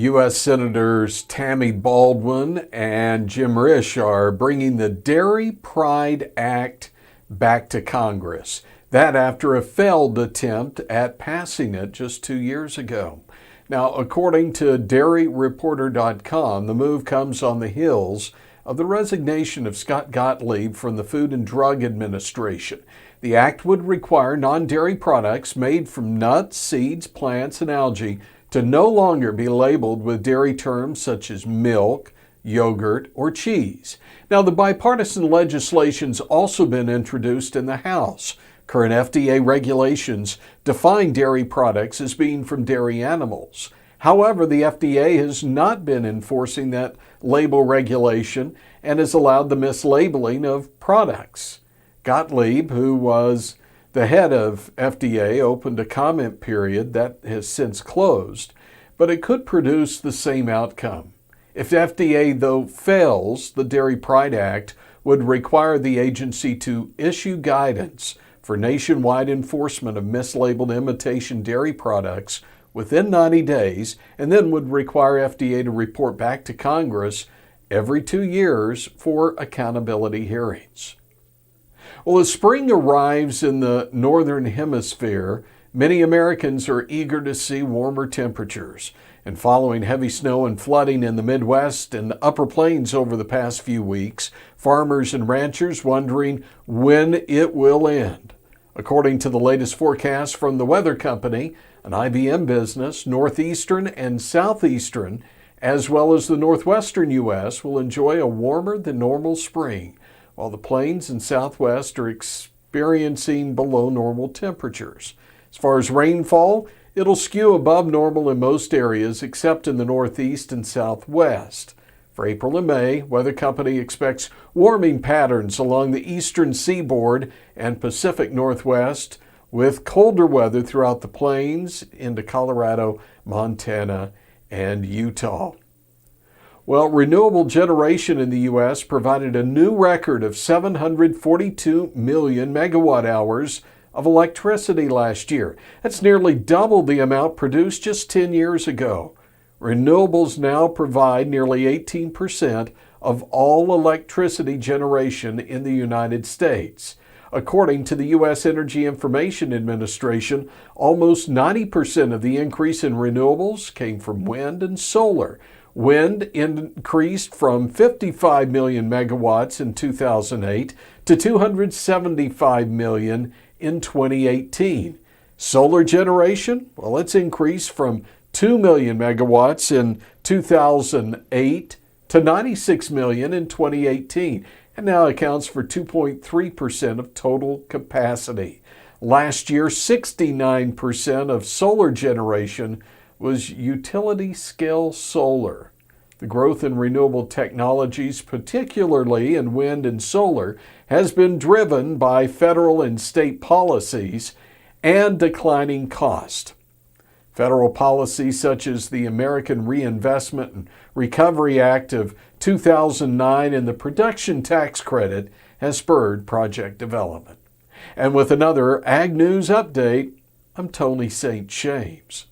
U.S. Senators Tammy Baldwin and Jim Risch are bringing the Dairy Pride Act back to Congress. That after a failed attempt at passing it just 2 years ago. Now, according to dairyreporter.com, the move comes on the heels of the resignation of Scott Gottlieb from the Food and Drug Administration. The act would require non-dairy products made from nuts, seeds, plants, and algae to no longer be labeled with dairy terms such as milk, yogurt, or cheese. Now, the bipartisan legislation's also been introduced in the House. Current FDA regulations define dairy products as being from dairy animals. However, the FDA has not been enforcing that label regulation and has allowed the mislabeling of products. Gottlieb, who was the head of FDA, opened a comment period that has since closed, but it could produce the same outcome. If FDA, though, fails, the Dairy Pride Act would require the agency to issue guidance for nationwide enforcement of mislabeled imitation dairy products within 90 days, and then would require FDA to report back to Congress every 2 years for accountability hearings. Well, as spring arrives in the northern hemisphere, many Americans are eager to see warmer temperatures. And following heavy snow and flooding in the Midwest and upper plains over the past few weeks, farmers and ranchers wondering when it will end. According to the latest forecast from the Weather Company, an IBM business, northeastern and southeastern, as well as the northwestern U.S., will enjoy a warmer than normal spring, while the plains and southwest are experiencing below normal temperatures. As far as rainfall, it'll skew above normal in most areas except in the northeast and southwest. For April and May, Weather Company expects warming patterns along the eastern seaboard and Pacific Northwest, with colder weather throughout the plains into Colorado, Montana, and Utah. Well, renewable generation in the U.S. provided a new record of 742 million megawatt hours of electricity last year. That's nearly double the amount produced just 10 years ago. Renewables now provide nearly 18% of all electricity generation in the United States. According to the U.S. Energy Information Administration, almost 90% of the increase in renewables came from wind and solar. Wind increased from 55 million megawatts in 2008 to 275 million in 2018. Solar generation, well, it's increased from 2 million megawatts in 2008 to 96 million in 2018, and now accounts for 2.3% of total capacity. Last year, 69% of solar generation was utility-scale solar. The growth in renewable technologies, particularly in wind and solar, has been driven by federal and state policies and declining cost. Federal policies such as the American Reinvestment and Recovery Act of 2009 and the Production Tax Credit has spurred project development. And with another Ag News update, I'm Tony St. James.